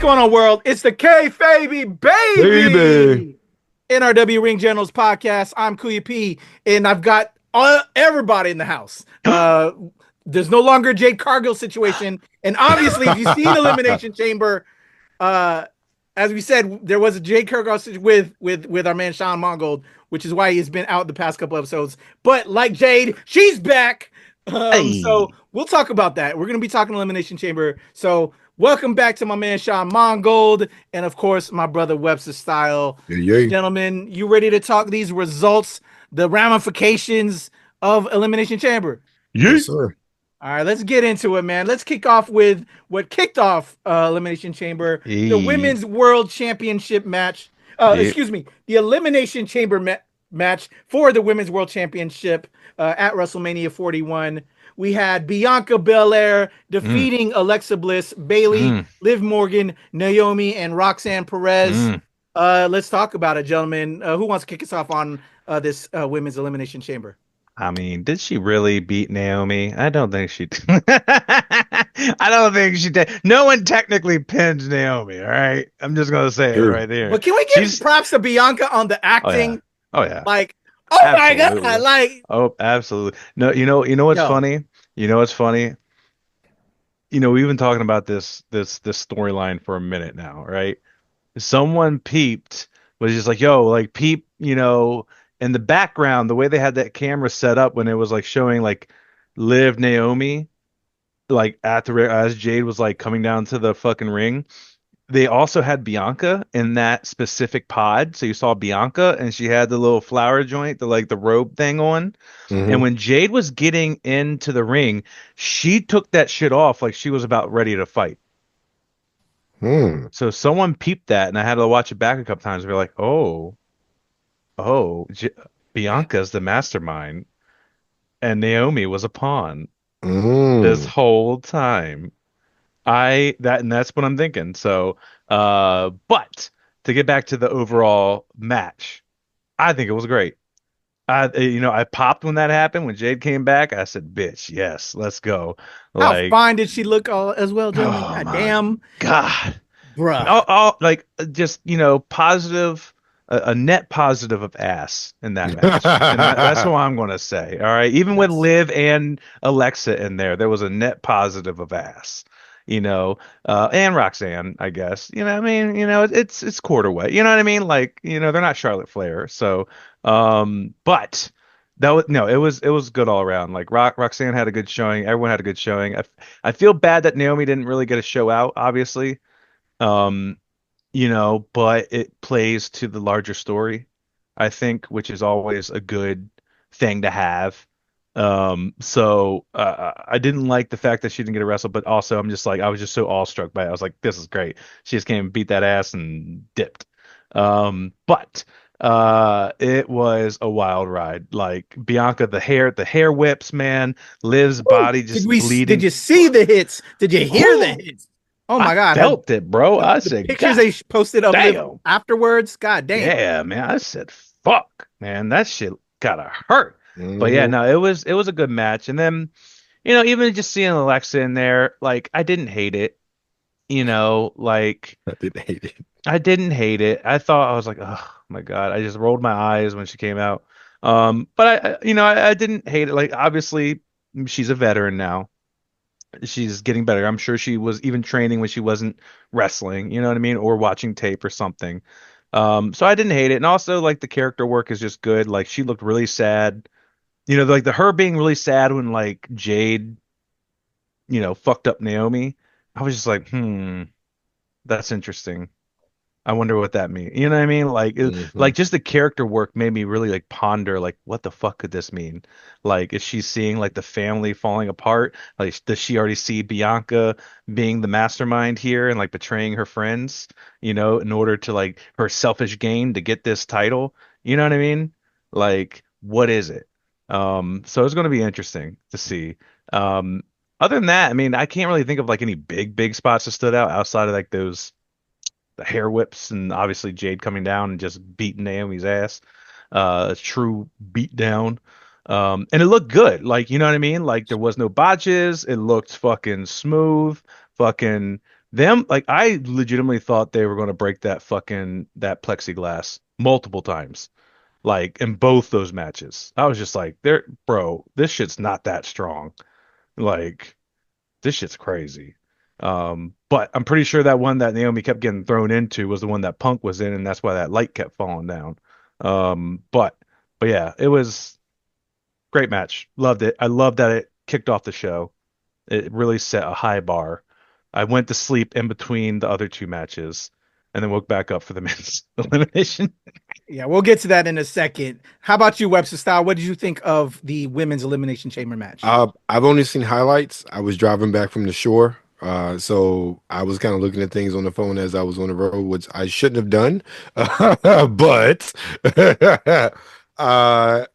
going on, world? It's the KayFabeyBaby NRW Ring Generals Podcast. I'm Kuya P, and I've got everybody in the house. There's no longer a Jade Cargill situation, and obviously, if you've seen Elimination Chamber, as we said, there was a Jade Cargill situation with our man Sean Mongold, which is why he's been out the past couple episodes. But like Jade, she's back. So we'll talk about that. We're going to be talking Elimination Chamber. So welcome back to my man Sean Mongold, and of course my brother Webster Style. Gentlemen, you ready to talk these results, the ramifications of Elimination Chamber? Yes, sir. All right, let's get into it, man. Let's kick off with what kicked off Elimination Chamber, the Women's World Championship match. Excuse me, the Elimination Chamber match for the Women's World Championship at WrestleMania 41. We had Bianca Belair defeating Alexa Bliss, Bayley, Liv Morgan, Naomi, and Roxanne Perez. Let's talk about it, gentlemen. Who wants to kick us off on this Women's Elimination Chamber? I mean, did she really beat Naomi? I don't think she did. I don't think she did. No one technically pinned Naomi, all right? I'm just going to say it right there. But can we give props to Bianca on the acting? Oh, yeah. Like, oh, absolutely. My God. Like, oh, absolutely. No, you know what's funny? You know what's funny? You know, we've been talking about this storyline for a minute now, right? Someone peeped, was just like, yo, like, peep, you know, in the background, the way they had that camera set up when it was like showing like Liv Naomi, like as Jade was like coming down to the fucking ring, they also had Bianca in that specific pod. So you saw Bianca and she had the little flower joint, the robe thing on. And when Jade was getting into the ring, she took that shit off like she was about ready to fight. So someone peeped that, and I had to watch it back a couple times. We were like, Bianca's the mastermind, and Naomi was a pawn this whole time. That's what I'm thinking. So, but to get back to the overall match, I think it was great. I popped when that happened. When Jade came back, I said, "Bitch, yes, let's go." How fine did she look as well, gentlemen? God damn, God, bruh. Just positive. A net positive of ass in that match. And that's what I'm going to say. All right. Even with Liv and Alexa in there was a net positive of ass, and Roxanne, I guess, I mean, it's quarterweight, you know what I mean? Like, they're not Charlotte Flair. So, but it was good all around. Like Roxanne had a good showing. Everyone had a good showing. I feel bad that Naomi didn't really get a show out, obviously. But it plays to the larger story, I think, which is always a good thing to have. So I didn't like the fact that she didn't get a wrestle, but also I'm just like, I was just so awestruck by it. I was like, this is great. She just came and beat that ass and dipped. But it was a wild ride. Like Bianca, the hair whips, man. Liv's body just bleeding. Did you see the hits? Did you hear the hits? Oh my God! I felt it, bro. I said, pictures they posted of it afterwards. God damn. Yeah, man. I said, fuck, man. That shit gotta hurt. But yeah, no, it was a good match. And then, even just seeing Alexa in there, like I didn't hate it. Like I didn't hate it. I was like, oh my God. I just rolled my eyes when she came out. But I didn't hate it. Like obviously, she's a veteran now. She's getting better. I'm sure she was even training when she wasn't wrestling, you know what I mean? Or watching tape or something. So I didn't hate it. And also like the character work is just good. Like she looked really sad. Like her being really sad when like Jade, fucked up Naomi. I was just like, that's interesting. I wonder what that means. You know what I mean? Like, like just the character work made me really like ponder, like, what the fuck could this mean? Like, is she seeing like the family falling apart? Like, does she already see Bianca being the mastermind here and like betraying her friends, in order to like her selfish gain to get this title? You know what I mean? Like, what is it? So it's going to be interesting to see. Other than that, I mean, I can't really think of like any big spots that stood out outside of like the hair whips and obviously Jade coming down and just beating Naomi's ass. A true beat down. And it looked good. Like, you know what I mean? Like there was no botches. It looked fucking smooth. Fucking Them, like, I legitimately thought they were going to break that plexiglass multiple times, like in both those matches. I was just like, "There, bro, this shit's not that strong. Like, this shit's crazy." But I'm pretty sure that one that Naomi kept getting thrown into was the one that Punk was in, and that's why that light kept falling down. But yeah, it was great match. Loved it. I loved that it kicked off the show. It really set a high bar. I went to sleep in between the other two matches and then woke back up for the men's elimination. Yeah, we'll get to that in a second. How about you, Webster Style? What did you think of the women's elimination chamber match? I've only seen highlights. I was driving back from the shore, so I was kind of looking at things on the phone as I was on the road, which I shouldn't have done. But uh,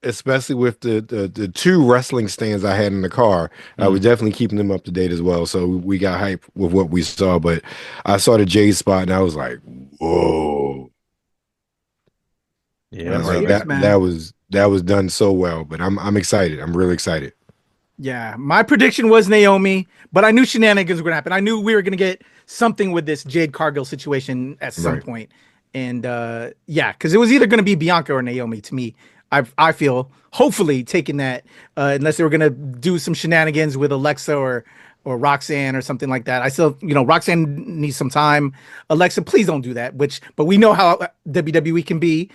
especially with the two wrestling stands I had in the car, I was definitely keeping them up to date as well. So we got hype with what we saw. But I saw the J spot and I was like, whoa. I Yeah, was like, Serious, man. that was done so well. But I'm excited. I'm really excited. Yeah, my prediction was Naomi, but I knew shenanigans were going to happen. I knew we were going to get something with this Jade Cargill situation at some Right. point. And yeah, because it was either going to be Bianca or Naomi to me. I feel hopefully taking that, unless they were going to do some shenanigans with Alexa or Roxanne or something like that. I still, Roxanne needs some time. Alexa, please don't do that. But we know how WWE can be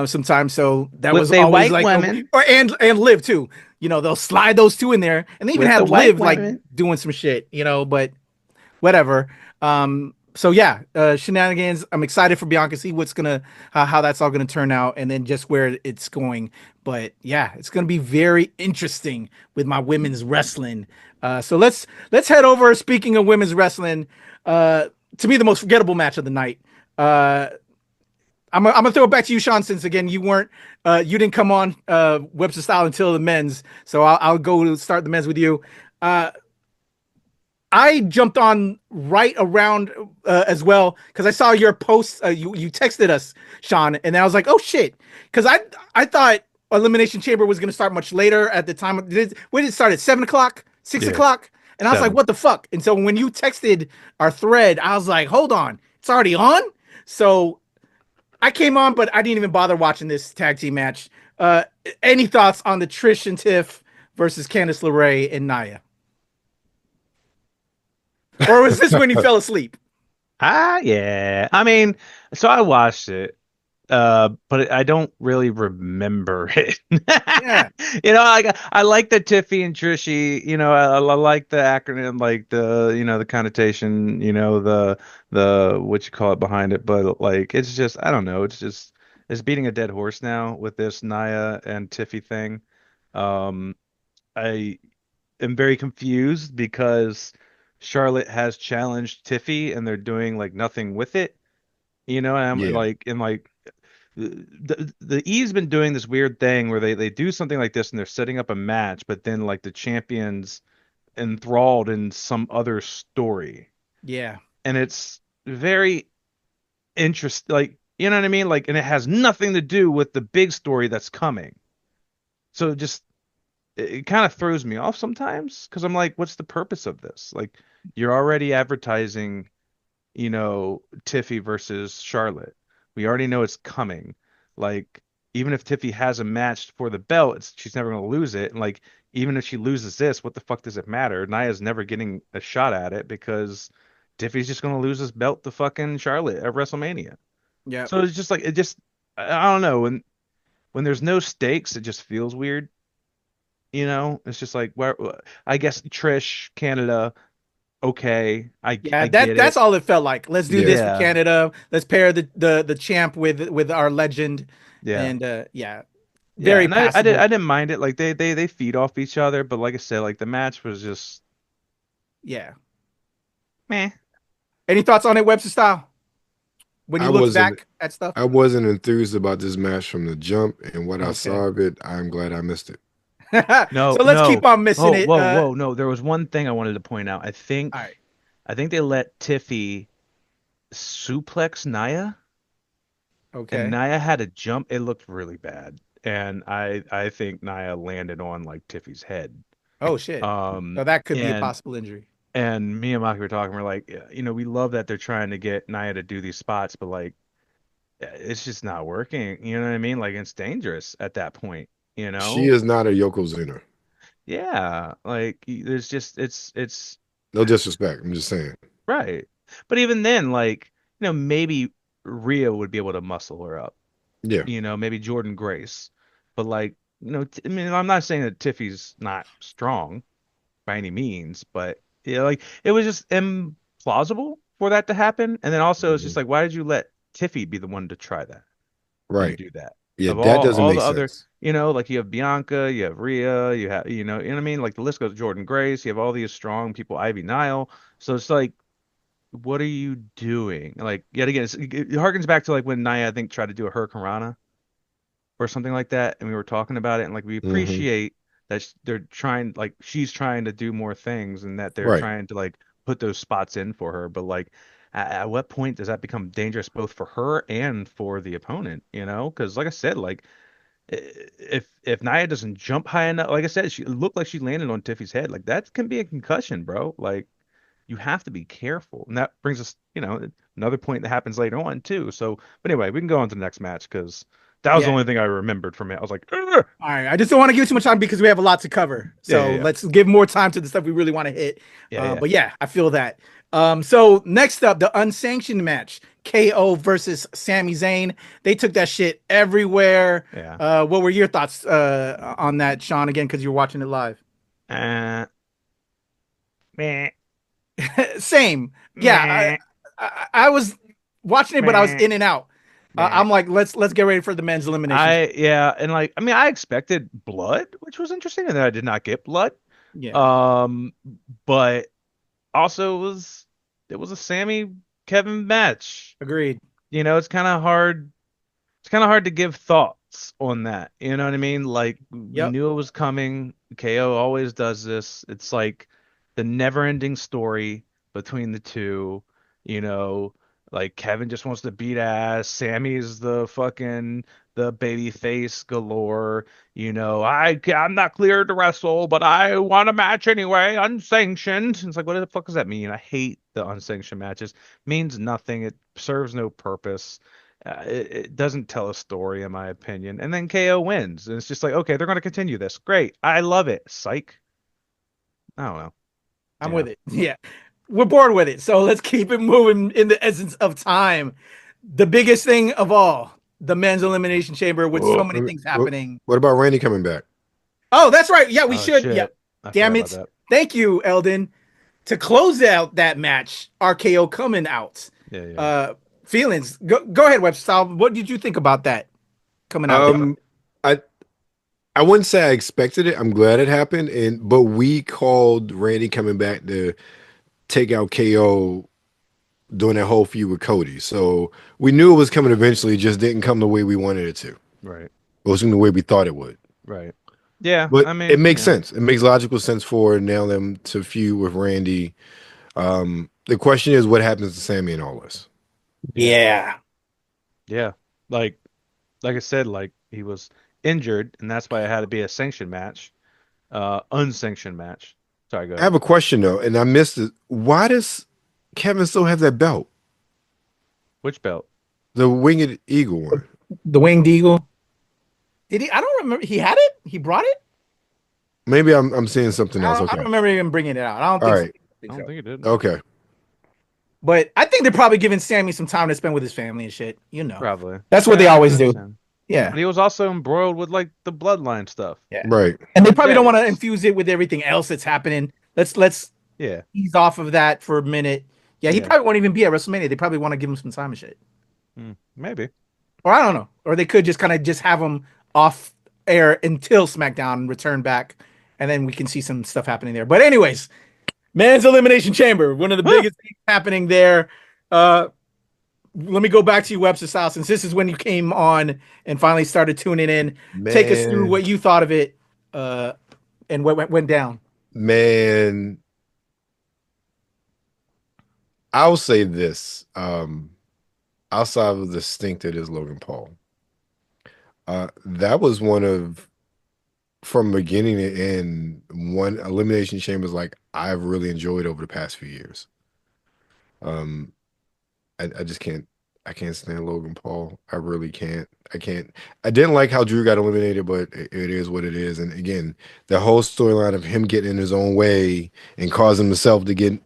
sometimes. So that with was a always white like, woman. and Liv too. They'll slide those two in there, and they even With the had white Liv like woman. doing some shit. But whatever. So yeah, shenanigans. I'm excited for Bianca, see what's gonna how that's all gonna turn out, and then just where it's going. But yeah, it's gonna be very interesting with my women's wrestling. So let's head over. Speaking of women's wrestling, to me the most forgettable match of the night. I'm gonna throw it back to you, Sean, since again you didn't come on Webster Style until the men's, so I'll go start the men's with you. Uh, I jumped on right around as well because I saw your post. You texted us, Sean, and I was like, oh shit, because I thought Elimination Chamber was gonna start much later at the time. When did it start at 7 o'clock, six Yeah, o'clock? And I was like, 7. what the fuck? And so when you texted our thread, I was like, hold on, it's already on. So I came on, but I didn't even bother watching this tag team match. Uh, any thoughts on the Trish and Tiff versus Candice LeRae and Nia? Or was this when you fell asleep? Yeah. I mean, so I watched it, but I don't really remember it. Yeah, I like the Tiffy and Trishy, I like the acronym, like the connotation, the what you call it behind it, but like it's just I don't know, it's beating a dead horse now with this Naya and Tiffy thing. Um, I am very confused because Charlotte has challenged Tiffy and they're doing like nothing with it. And I'm Yeah. like the E's been doing this weird thing where they do something like this and they're setting up a match, but then like the champion's enthralled in some other story. yeah, And it's very interesting, like, you know what I mean? Like, and it has nothing to do with the big story that's coming. So it kind of throws me off sometimes because I'm like, what's the purpose of this? Like, you're already advertising, Tiffy versus Charlotte. We already know it's coming. Like, even if Tiffy has a match for the belt, she's never going to lose it. And like, even if she loses this, what the fuck does it matter? Nia's never getting a shot at it because Tiffy's just going to lose his belt to fucking Charlotte at WrestleMania. yeah, So it's just like, I don't know. When there's no stakes, it just feels weird. It's just like where I guess Trish, Canada, okay, yeah. I get That's it. all it felt like. Let's do Yeah. this for Yeah, Canada. Let's pair the champ with our legend, yeah, and yeah, yeah. very And I passable. didn't mind it. Like they feed off each other, but like I said, like the match was just Yeah. meh. Any thoughts on it, Webster Style? When I you look wasn't back at stuff. I wasn't enthused about this match from the jump, and what I Okay. saw of it, I'm glad I missed it. No, So let's keep no. on missing Oh, it. whoa, whoa, no. There was one thing I wanted to point out. All right. I think they let Tiffy suplex Nia, and Okay. Nia had a jump. It looked really bad, and I think Nia landed on like Tiffy's head. Oh shit. Um, So that could be a and possible injury. And me and Maki were talking. We're like, we love that they're trying to get Nia to do these spots, but like, it's just not working. You know what I mean? Like, it's dangerous at that point. You She know? is not a Yokozuna. Yeah. Like, there's just it's No disrespect. I'm just saying. right. But even then, like, maybe Rhea would be able to muscle her up. Yeah. Maybe Jordan Grace. But like, I mean, I'm not saying that Tiffy's not strong by any means, but like it was just implausible for that to happen. And then also it's just Mhm. like, why did you let Tiffy be the one to try that and Right. do that? Yeah, Of that doesn't all make the other, sense. like you have Bianca, you have Rhea, you know what I mean? Like the list goes Jordan Grace, you have all these strong people, Ivy Nile. So it's like, what are you doing? Like yet again, it harkens back to like when Nia, I think, tried to do a Hurricanrana or something like that, and we were talking about it, and like we Hmm. appreciate that they're trying, like she's trying to do more things, and that they're Right. trying to like put those spots in for her. But like, at what point does that become dangerous both for her and for the opponent? Because like I said, like if Nia doesn't jump high enough, like I said, she it looked like she landed on Tiffy's head. Like that can be a concussion, bro. Like you have to be careful, and that brings us, another point that happens later on too. So, but anyway, we can go on to the next match because that was the Yeah. only thing I remembered from it. I was like, "Ugh!" All right. I just don't want to give too much time because we have a lot to cover. Yeah, yeah, So yeah, let's give more time to the stuff we really want to hit. yeah, yeah. But yeah, I feel that. So next up, the unsanctioned match, KO versus Sami Zayn. They took that shit everywhere. Yeah. What were your thoughts on that, Sean? Again, because you're watching it live. Meh, Same. Yeah, meh, I was watching it, but I was meh, in and out. meh. I'm like, let's get ready for the men's elimination. Yeah, and like, I mean, I expected blood, which was interesting, and then I did not get blood. Yeah, Um, but also it was a Sammy Kevin match. agreed. It's kind of hard. It's kind of hard to give thoughts on that. You know what I mean? Like we Yep. knew it was coming. KO always does this. It's like the never-ending story between the two. You know, like Kevin just wants to beat ass. Sammy's the baby face galore. I'm not cleared to wrestle, but I want a match anyway, unsanctioned. It's like, what the fuck does that mean? I hate the unsanctioned matches. Means nothing. It serves no purpose. It doesn't tell a story, in my opinion. And then KO wins, and it's just like, okay, they're going to continue this. Great, I love it. Psych. I don't know. I'm Yeah. with it. Yeah. We're bored with it. So let's keep it moving in the essence of time. The biggest thing of all, the men's elimination chamber with so Well, many things what, happening. what about Randy coming back? Oh, that's right. Yeah, we Oh should. Yeah. shit, I forgot Damn about it. that. Thank you, Eldon. To close out that match, RKO coming out. Yeah, yeah. Uh Feelings. Go ahead, Webster. What did you think about that coming out? Um, I I wouldn't say I expected it. I'm glad it happened, but we called Randy coming back to take out KO doing that whole feud with Cody. So we knew it was coming eventually. It just didn't come the way we wanted it to. It Right, wasn't the way we thought it would. right. Yeah, But I it mean, makes sense. It makes logical sense for now them to feud with Randy. The question is, what happens to Sammy in all this? yeah, Yeah. yeah. Like, like I said, like he was injured, and that's why it had to be a sanctioned match, unsanctioned match. Sorry, go I ahead. have a question though, and I missed it. Why does Kevin still have that belt? Which belt? The Winged Eagle one. The Winged Eagle. Did he? I don't remember. He had it? He brought it? Maybe I'm seeing something else. I don't Okay. remember him bringing it out. I don't All think so. right. I think I don't so. think it did. Okay. But I think they're probably giving Sammy some time to spend with his family and shit. Probably. That's what Yeah, they I can always do. understand. Yeah. But he was also embroiled with like the bloodline stuff. Yeah. Right. And they probably Yeah, don't want to it's- infuse it with everything else that's happening. Let's Yeah, ease off of that for a minute. Yeah, he yeah. probably won't even be at WrestleMania. They probably want to give him some time and shit. Maybe. Or I don't know. Or they could just kind of just have him off air until SmackDown and return back, and then we can see some stuff happening there. But anyways, Man's Elimination Chamber, one of the biggest things happening there. Let me go back to you, Webster Style, since this is when you came on and finally started tuning in. Take us through Man, what you thought of it, and what went down. man, I'll say this. Outside of the stink that is Logan Paul, that was one of from beginning to end, one Elimination Chamber is like I've really enjoyed over the past few years. Um, I just can't. I can't stand Logan Paul. I really can't. I can't. I didn't like how Drew got eliminated, but it is what it is. And again, the whole storyline of him getting in his own way and causing himself to get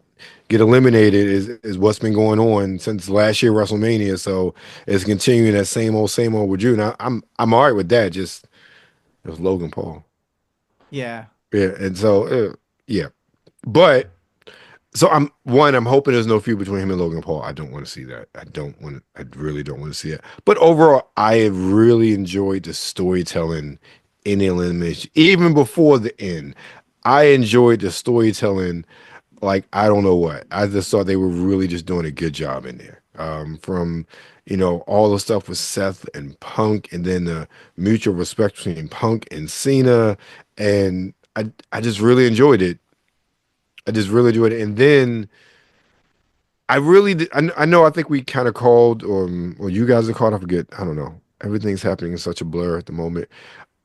eliminated is what's been going on since last year WrestleMania. So it's continuing that same old with Drew. Now I'm all right with that. Just it was Logan Paul. Yeah. Yeah, and so yeah, but so I'm hoping there's no feud between him and Logan Paul. I don't want to see that. I really don't want to see it. But overall, I have really enjoyed the storytelling in the elimination, even before the end. I enjoyed the storytelling like I don't know what. I just thought they were really just doing a good job in there. From all the stuff with Seth and Punk, and then the mutual respect between Punk and Cena, and I just really enjoyed it. I just really enjoyed it, and then I really did, I know I think we kind of called, or you guys are called. I forget. I don't know. Everything's happening in such a blur at the moment,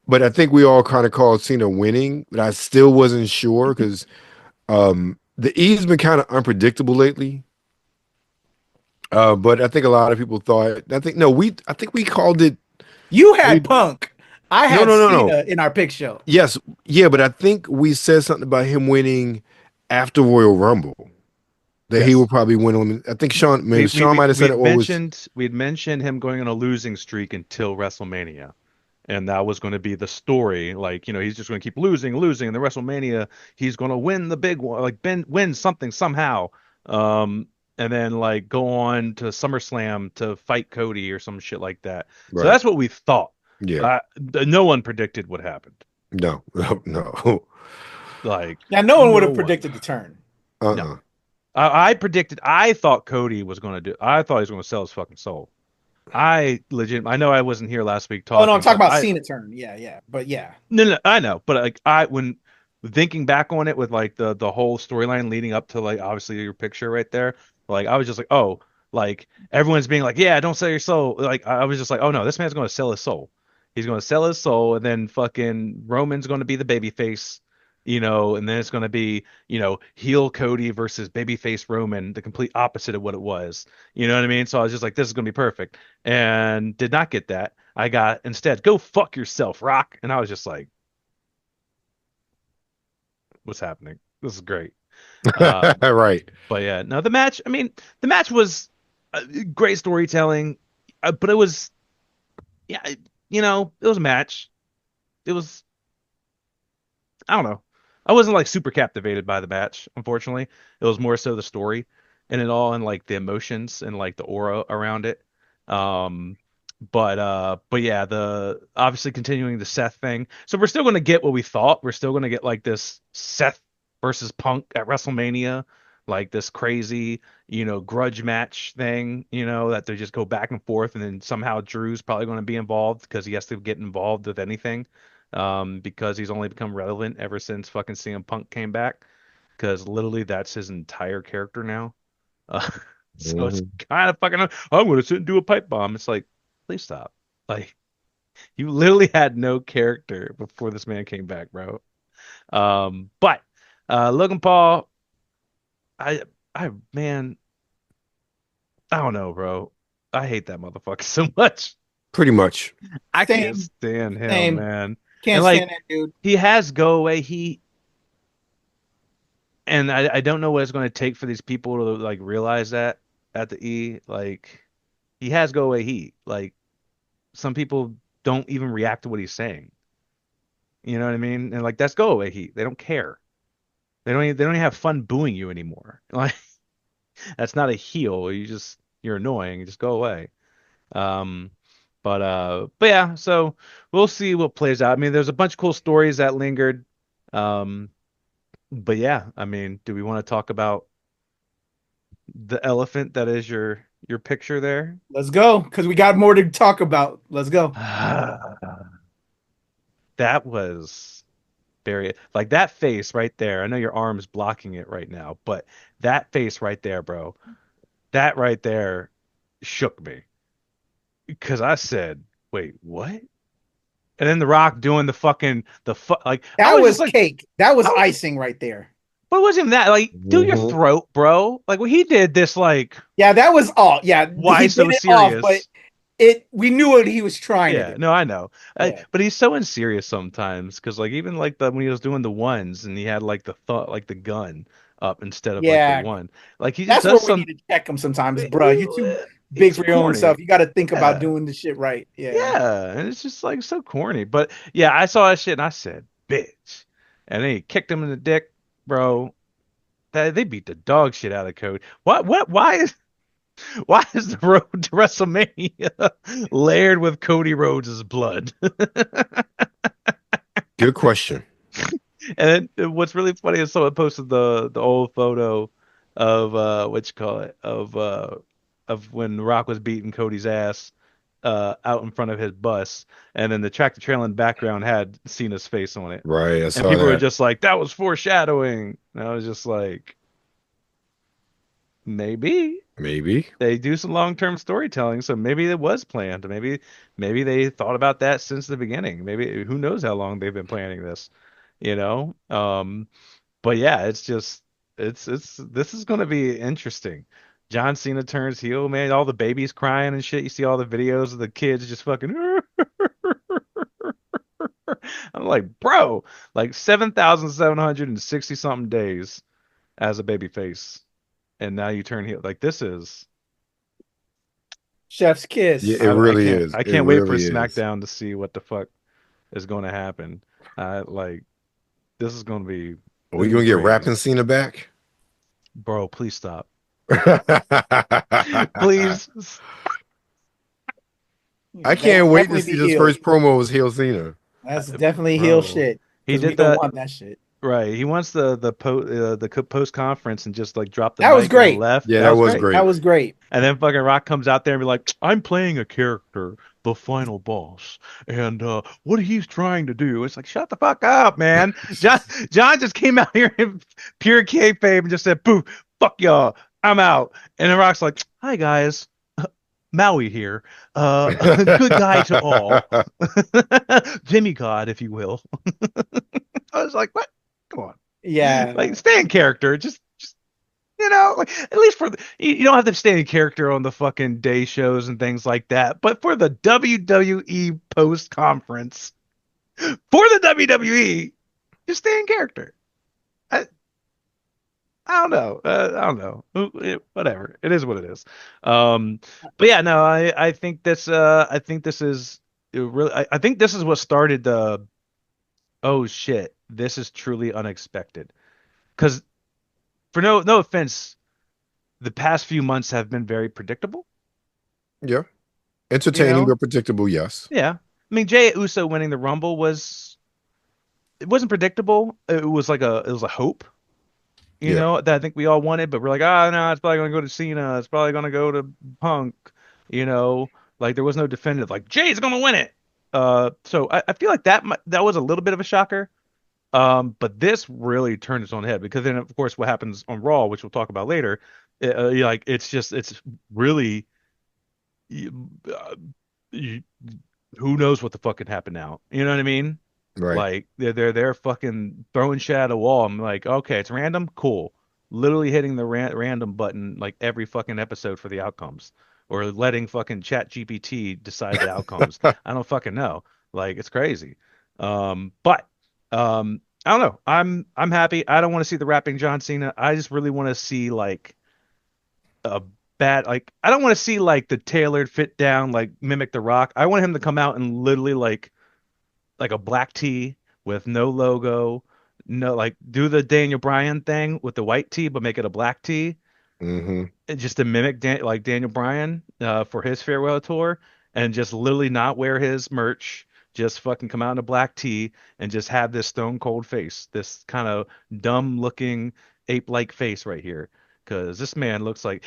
but I think we all kind of called Cena winning, but I still wasn't sure because the E's been kind of unpredictable lately. But I think a lot of people thought. I think we called it. You had We Punk. I no had no no no. Cena in our pick show. Yes, yeah, but I think we said something about him winning after Royal Rumble that he Yes. would probably win on. I think Sean might have We said had it. Or was mentioned him going on a losing streak until WrestleMania. And that was going to be the story. Like, he's just going to keep losing. And the WrestleMania, he's going to win the big one, like win something somehow. Um, and then like go on to SummerSlam to fight Cody or some shit like that. So right? that's what we thought. Yeah, No one predicted what happened. no, no. Like, Now, no one would no have one. predicted the turn. No. Uh-uh. I thought Cody was going to I thought he was going to sell his fucking soul. I know I wasn't here last week Oh no, I'm talking, talking but about Cena turn. Yeah. But yeah. no, I know, but like when thinking back on it with like the whole storyline leading up to like obviously your picture right there, like I was just like, oh, like everyone's being like, yeah, don't sell your soul. Like I was just like, oh no, this man's going to sell his soul. He's going to sell his soul, and then fucking Roman's going to be the baby face, and then it's going to be, heel Cody versus babyface Roman, the complete opposite of what it was. You know what I mean? So I was just like, this is going to be perfect, and did not get that. I got instead, go fuck yourself, Rock, and I was just like, what's happening? This is great. Um, Right. but yeah, no, the match. I mean, the match was great storytelling, but it was, yeah, it was a match. It was, I don't know. I wasn't like super captivated by the match, unfortunately. It was more so the story and it all, and like the emotions and like the aura around it. Um, but yeah, the obviously continuing the Seth thing. So we're still going to get what we thought. We're still going to get like this Seth versus Punk at WrestleMania, like this crazy, grudge match thing, that they just go back and forth, and then somehow Drew's probably going to be involved because he has to get involved with anything, because he's only become relevant ever since fucking CM Punk came back, because literally that's his entire character now. Uh, so it's Mhm. kind of fucking. I'm going to sit and do a pipe bomb. It's like, please stop. Like, you literally had no character before this man came back, bro. But Logan Paul, I man, I don't know, bro. I hate that motherfucker so much. Pretty much. I can't Same. stand him, Same. man. And Can't stand like, that dude. he has go away. And I don't know what it's going to take for these people to like realize that at the E, like, he has go away heat. Like, some people don't even react to what he's saying. You know what I mean? And like, that's go away heat. They don't care. They don't even have fun booing you anymore. Like, that's not a heel. You're annoying. Just go away. Um, but yeah, so we'll see what plays out. I mean, there's a bunch of cool stories that lingered. Um, but yeah, I mean, do we want to talk about the elephant that is your picture there? Let's go, because we got more to talk about. Let's go. That was very, like, that face right there. I know your arm's blocking it right now, but that face right there, bro, that right there shook me because I said, wait, what? And then The Rock doing like I That was just was like, cake. That was I, icing right there. but it wasn't even that. Like, do your Mhm. throat, bro. Like when he did this, like, Yeah, that was all. Yeah, why he did so it off, but serious? we knew what he was trying to Yeah, do. no, I know. Yeah. But he's so unserious sometimes because like even like when he was doing the ones and he had like the thought like the gun up instead of like the Yeah. one. Like he just That's does where we need some. to check him sometimes, bro. You too big He's for your own corny. self. You got to think about Yeah. doing the shit right. Yeah. Yeah, and it's just like so corny. But yeah, I saw that shit and I said, "Bitch," and then he kicked him in the dick, bro. They beat the dog shit out of Cody. What? Why is the road to WrestleMania layered with Cody Rhodes' blood? Good question. And then what's really funny is someone posted the old photo of what you call it of when Rock was beating Cody's ass out in front of his bus, and then the tractor trailer in the background had Cena's face on it, Right. I and saw people were that. just like, "That was foreshadowing." And I was just like, maybe Maybe. they do some long-term storytelling, so maybe it was planned. Maybe they thought about that since the beginning. Maybe who knows how long they've been planning this, you know? But yeah, it's just it's this is gonna be interesting. John Cena turns heel, man. All the babies crying and shit. You see all the videos of the kids just fucking. I'm like, bro, like 7,760 something days as a baby face, and now you turn heel. Like this is. Chef's Yeah, kiss. it really is. I It can't wait for really is. SmackDown to see what the fuck is going to happen. Like this is going to be Are this we is gonna gonna be get crazy, rapping Cena back? bro. Please stop. Please. I That can't wait to definitely see be this heel. first promo as Heel Cena. That's definitely heel Bro. shit He because we did don't that want that shit. right. He wants the post conference and just like drop the That was mic and then great. left. Yeah, That that was was great. That great. was great. And then fucking Rock comes out there and be like, "I'm playing a character, the final boss, and what he's trying to do." It's like, shut the fuck up, man. John just came out here in pure kayfabe and just said, "Poof, fuck y'all, I'm out." And then Rock's like, "Hi guys, Maui here, good guy to all, demigod, if you will." I was like, "What? Come on, like Yeah. stay in character, just." Like at least you don't have to stay in character on the fucking day shows and things like that, but for the WWE post conference for the WWE, just stay in character. I, I don't know. I don't know. Whatever. It is what it is. Um, but yeah, no, I think I think this is really. I think this is what started the. Oh shit! This is truly unexpected. Because for no offense, the past few months have been very predictable. Yeah. You Entertaining know, but predictable, yes. Yeah. I mean, Jay Uso winning the Rumble it wasn't predictable. It was a hope, Yeah. that I think we all wanted, but we're like, ah, no, it's probably gonna go to Cena. It's probably gonna go to Punk. You know, like there was no definitive like Jay's gonna win it. So I feel like that was a little bit of a shocker. But this really turned its own head because then of course what happens on Raw, which we'll talk about later, like it's really. Uh, you, who knows what the fuck could happen now? You know what I mean? Right. Like they're fucking throwing shit at a wall. I'm like, okay, it's random, cool. Literally hitting the random button like every fucking episode for the outcomes, or letting fucking Chat GPT decide the outcomes. I don't fucking know. Like it's crazy. But I don't know. I'm happy. I don't want to see the rapping John Cena. I just really want to see like a like I don't want to see like the tailored fit down like mimic the Rock. I want him to come out and literally like a black tee with no logo, no like do the Daniel Bryan thing with the white tee but make it a black tee, Hmm. just to mimic like Daniel Bryan for his farewell tour, and just literally not wear his merch, just fucking come out in a black tee and just have this stone cold face, this kind of dumb looking ape-like face right here. Because this man looks like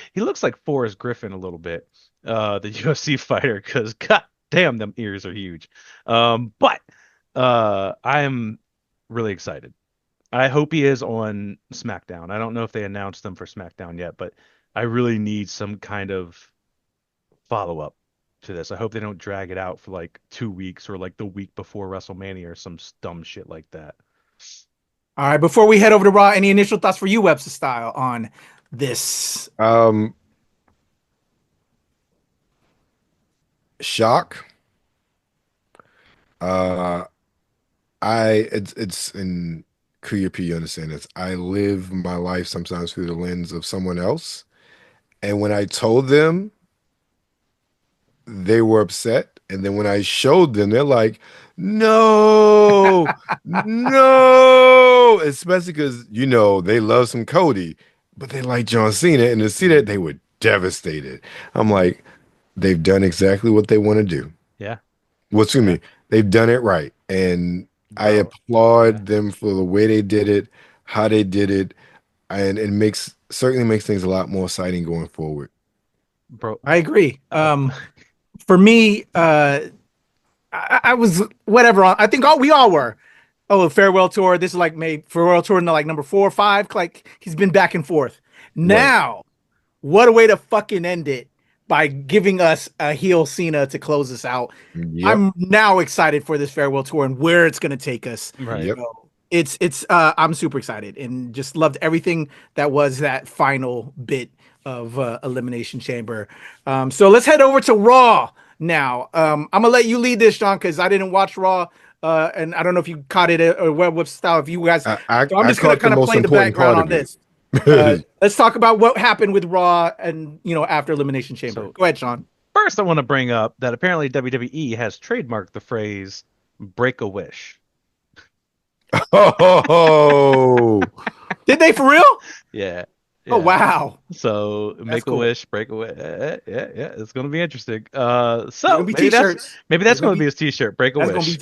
Forrest Griffin a little bit, the UFC fighter. Because god damn, them ears are huge. But I am really excited. I hope he is on SmackDown. I don't know if they announced them for SmackDown yet, but I really need some kind of follow up. to this. I hope they don't drag it out for like 2 weeks or like the week before WrestleMania or some dumb shit like that. All right, before we head over to Raw, any initial thoughts for you, Webster Style, on this? Shock. It's in Kuya P, you understand this. I live my life sometimes through the lens of someone else. And when I told them, they were upset. And then when I showed them, they're like, no, no. Especially because, they love some Cody, but they like John Cena. And to see that, they were devastated. I'm like, they've done exactly what they want to do. Yeah. What's to me? They've done it right. And I applaud them for the way they did it, how they did it. And it certainly makes things a lot more exciting going forward. Bro, I agree. For me, I was whatever. I think we all were. Oh, farewell tour. This is like farewell tour like number 4 or 5. Like he's been back and forth. Now, what a way to fucking end it by giving us a heel Cena to close us out. Yep. I'm now excited for this farewell tour and where it's going to take us. Right. Yep. It's I'm super excited and just loved everything that was that final bit of Elimination Chamber. So let's head over to Raw now. I'm gonna let you lead this, Sean, because I didn't watch Raw, and I don't know if you caught it or what style. If you guys, so I'm just gonna kind of play the background on this. Let's talk about what happened with Raw and after Elimination Chamber. So, go ahead, Sean. First, I want to bring up that apparently WWE has trademarked the phrase "break a wish." Oh, did they for real? Yeah. Oh wow! So make a wish, break a wish. Yeah, it's gonna be interesting. So maybe that's gonna be his T-shirt. Break a wish.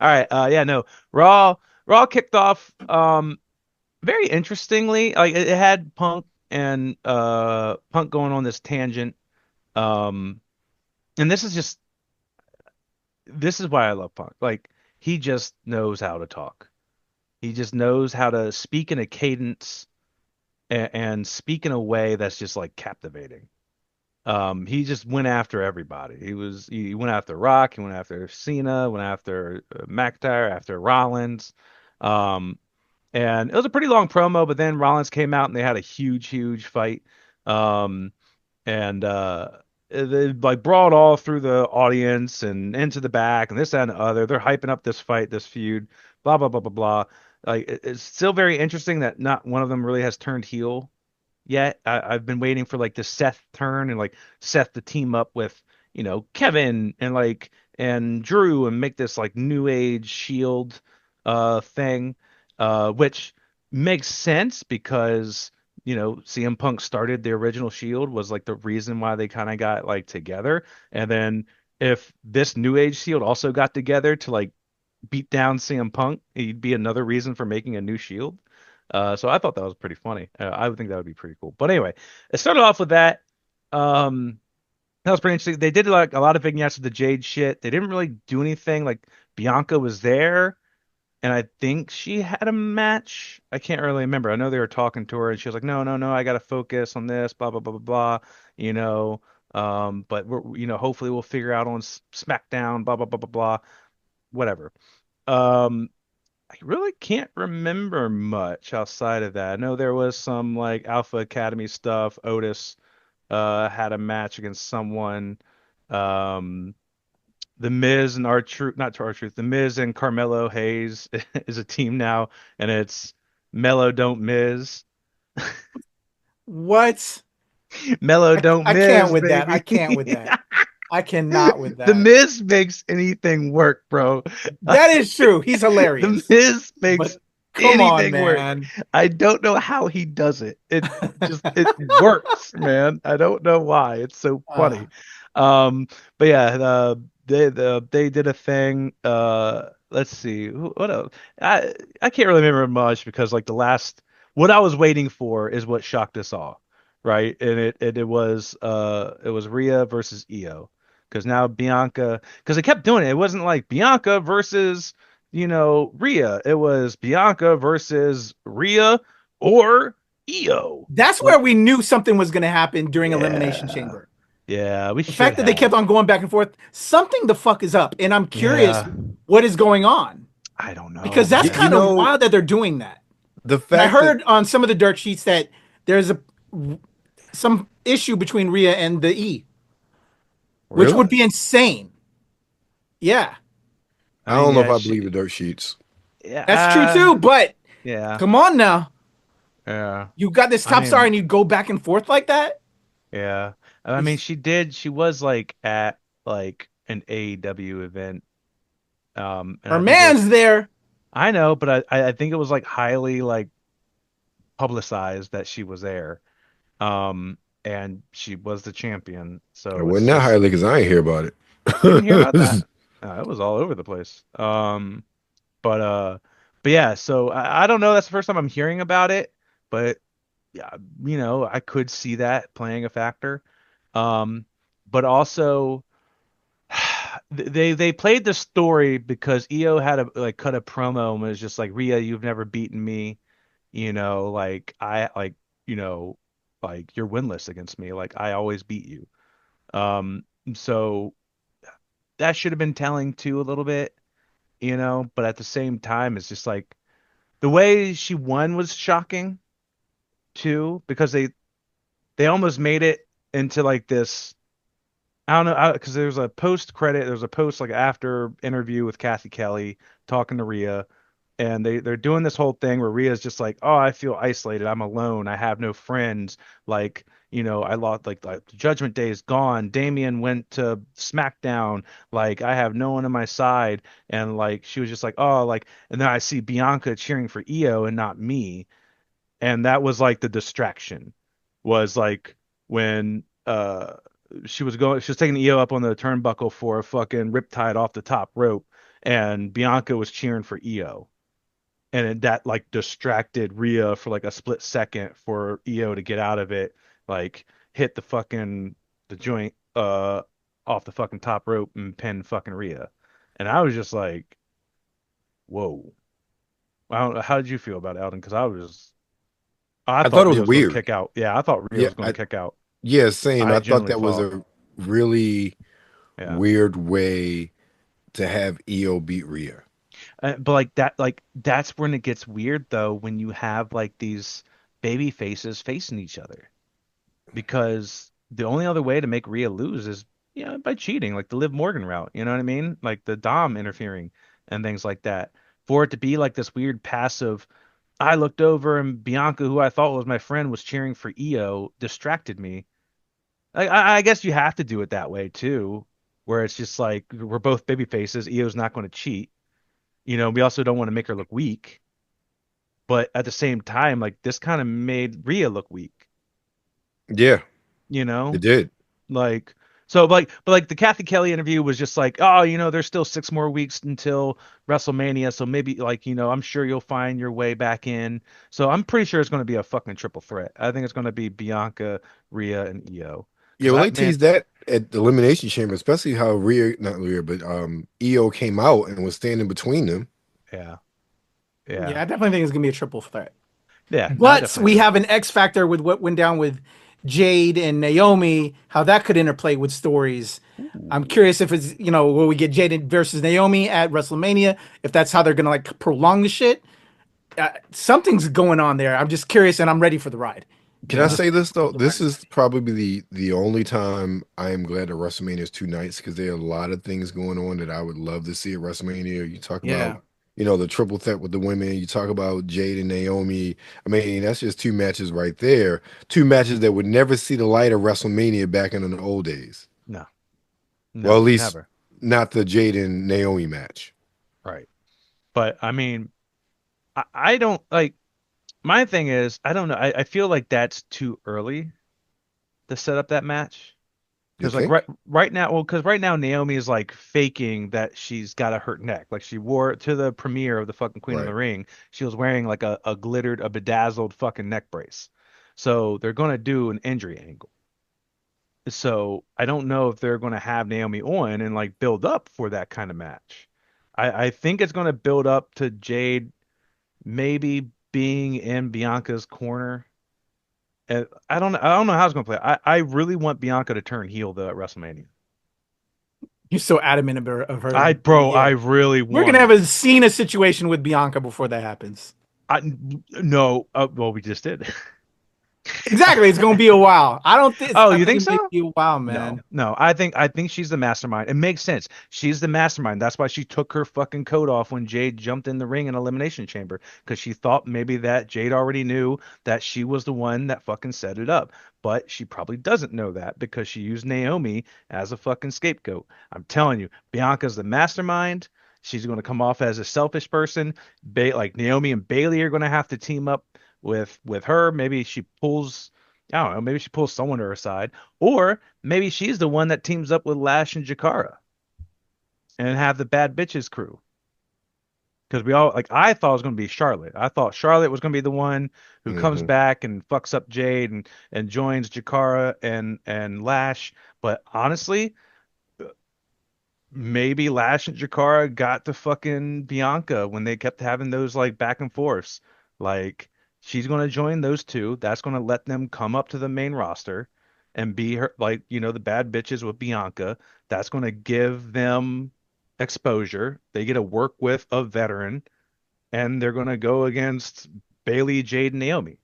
All right. No. Raw kicked off. Very interestingly, like it had Punk and Punk going on this tangent. And this is why I love Punk. Like he just knows how to talk. He just knows how to speak in a cadence and speak in a way that's just like captivating. He just went after everybody. He went after Rock, he went after Cena, went after McIntyre, after Rollins. And it was a pretty long promo, but then Rollins came out and they had a huge fight. They like brawled all through the audience and into the back and this, that, and the other. They're hyping up this fight, this feud, blah, blah, blah, blah, blah. Like it's still very interesting that not one of them really has turned heel yet. I've been waiting for like the Seth turn and like Seth to team up with, Kevin and Drew and make this like new age Shield thing, which makes sense because CM Punk started the original Shield, was like the reason why they kind of got like together. And then if this new age Shield also got together to like beat down CM Punk, it'd be another reason for making a new Shield. So I thought that was pretty funny. I would think that would be pretty cool. But anyway, it started off with that. That was pretty interesting. They did like a lot of vignettes with the Jade shit. They didn't really do anything. Like Bianca was there, and I think she had a match. I can't really remember. I know they were talking to her, and she was like, "No, I got to focus on this." Blah blah blah blah blah. But we're hopefully we'll figure out on SmackDown. Blah blah blah blah blah. Whatever. I really can't remember much outside of that. I know there was some like Alpha Academy stuff. Otis had a match against someone. The Miz and The Miz and Carmelo Hayes is a team now, and it's Mello Don't Miz. What? Mello Don't Miz. I can't with baby. that. I can't with that. I cannot with that. The Miz makes anything work, bro. That is true. He's hilarious. The Miz makes anything work. Man. I don't know how he does it. It works, man. I don't know why. It's so funny. But yeah, they did a thing. Let's see. What else? I can't really remember much because like what I was waiting for is what shocked us all, right? And it was Rhea versus Io. Because now Bianca, because they kept doing it. It wasn't like Bianca versus, Rhea. It was Bianca versus Rhea or Io. That's where we knew something was going to happen during Elimination Chamber. Yeah, we The should fact that they kept have. on going back and forth, something the fuck is up, and I'm curious Yeah, what is going on I don't know, because that's You kind man. of know, wild that they're doing that. the And I fact that heard on some of the dirt sheets that there's a some issue between Rhea and the E, which would really, be insane. Yeah, I I mean, don't know if yeah, I believe the dirt sheets. that's true yeah, too. But yeah, come on now, yeah. you got this I top star mean, and you go back and forth like that. yeah. I mean, It's, she did. She was like at like an AEW event, and her I think it was. man's there. I know, but I think it was like highly like publicized that she was there. And she was the champion. I So it's wasn't that just highly because I ain't hear about you didn't hear about it. that. It was all over the place. But yeah. So I don't know. That's the first time I'm hearing about it. But yeah, I could see that playing a factor. Um, but also they played the story because EO had a like cut a promo and was just like, Rhea, you've never beaten me. Like I like, you know, like you're winless against me. Like I always beat you. So that should have been telling too a little bit, but at the same time, it's just like the way she won was shocking too, because they almost made it into like this. I don't know, because there's a post like after interview with Kathy Kelly talking to Rhea, and they're doing this whole thing where Rhea's just like, oh, I feel isolated, I'm alone, I have no friends, like, I lost like Judgment Day is gone, Damian went to SmackDown, like I have no one on my side, and like she was just like, oh, like, and then I see Bianca cheering for Io and not me, and that was like the distraction, was like when she was taking Io up on the turnbuckle for a fucking riptide off the top rope, and Bianca was cheering for Io, and that like distracted Rhea for like a split second for Io to get out of it, like hit the joint off the fucking top rope and pin fucking Rhea. And I was just like, whoa. I don't know, how did you feel about it, Eldon? Because I I thought thought it Rhea was was going to weird. kick out. Yeah, I thought Rhea Yeah, was going to kick out. yeah, same. I I thought genuinely that was thought. a really Yeah. weird way to have EO beat Rhea. But like that's when it gets weird though, when you have like these baby faces facing each other, because the only other way to make Rhea lose is by cheating, like the Liv Morgan route. You know what I mean? Like the Dom interfering and things like that. For it to be like this weird passive, I looked over and Bianca, who I thought was my friend, was cheering for Io, distracted me. I guess you have to do it that way too, where it's just like we're both baby faces. Io's not going to cheat. We also don't want to make her look weak, but at the same time, like this kind of made Rhea look weak. Yeah, You it know, did. like so, but like the Kathy Kelly interview was just like, oh, there's still 6 more weeks until WrestleMania, so maybe like I'm sure you'll find your way back in. So I'm pretty sure it's going to be a fucking triple threat. I think it's going to be Bianca, Rhea, and Io. Yeah, Because well, I they man, teased that at the Elimination Chamber, especially how Rhea, not Rhea, but EO came out and was standing between them. yeah, Yeah, yeah, I definitely think it's gonna be a triple threat. yeah. No, I But definitely we agree. have an X factor with what went down with Jade and Naomi, how that could interplay with stories. I'm Ooh. curious if it's, will we get Jade versus Naomi at WrestleMania? If that's how they're gonna like prolong the shit. Something's going on there. I'm just curious and I'm ready for the ride. Can I Yeah. Just say this though? the ride This is is probably the only time I am glad that WrestleMania is 2 nights because there are a lot of things going on that I would love to see at WrestleMania. You talk about, yeah. the triple threat with the women. You talk about Jade and Naomi. I mean, that's just two matches right there. Two matches that would never see the light of WrestleMania back in the old days. No, Well, at no, least never. not the Jade and Naomi match. Right. But I mean, I don't like my thing is I don't know. I feel like that's too early to set up that match. You Because like think? right now, well, because right now Naomi is like faking that she's got a hurt neck. Like she wore it to the premiere of the fucking Queen of the Right. Ring. She was wearing like a bedazzled fucking neck brace. So they're gonna do an injury angle. So I don't know if they're gonna have Naomi on and like build up for that kind of match. I think it's gonna build up to Jade maybe being in Bianca's corner And I don't know how it's gonna play. I really want Bianca to turn heel though at WrestleMania. You're so adamant of her. I Yeah. really We're want gonna it. have a Cena situation with Bianca before that happens. I no, well, we just did. Exactly. It's gonna be a while. Oh, I you think think it may so? be a while, No, man. no. I think she's the mastermind. It makes sense. She's the mastermind. That's why she took her fucking coat off when Jade jumped in the ring in Elimination Chamber, because she thought maybe that Jade already knew that she was the one that fucking set it up. But she probably doesn't know that because she used Naomi as a fucking scapegoat. I'm telling you, Bianca's the mastermind. She's going to come off as a selfish person. Like Naomi and Bailey are going to have to team up with her. Maybe she pulls. I don't know. Maybe she pulls someone to her side. Or maybe she's the one that teams up with Lash and Jakara and have the bad bitches crew. Because we all, like, I thought it was going to be Charlotte. I thought Charlotte was going to be the one who comes Hmm. back and fucks up Jade and joins Jakara and Lash. But honestly, maybe Lash and Jakara got to fucking Bianca when they kept having those like back and forths. Like she's going to join those two. That's going to let them come up to the main roster and be her like, the bad bitches with Bianca. That's going to give them exposure. They get to work with a veteran and they're going to go against Bailey, Jade, and Naomi.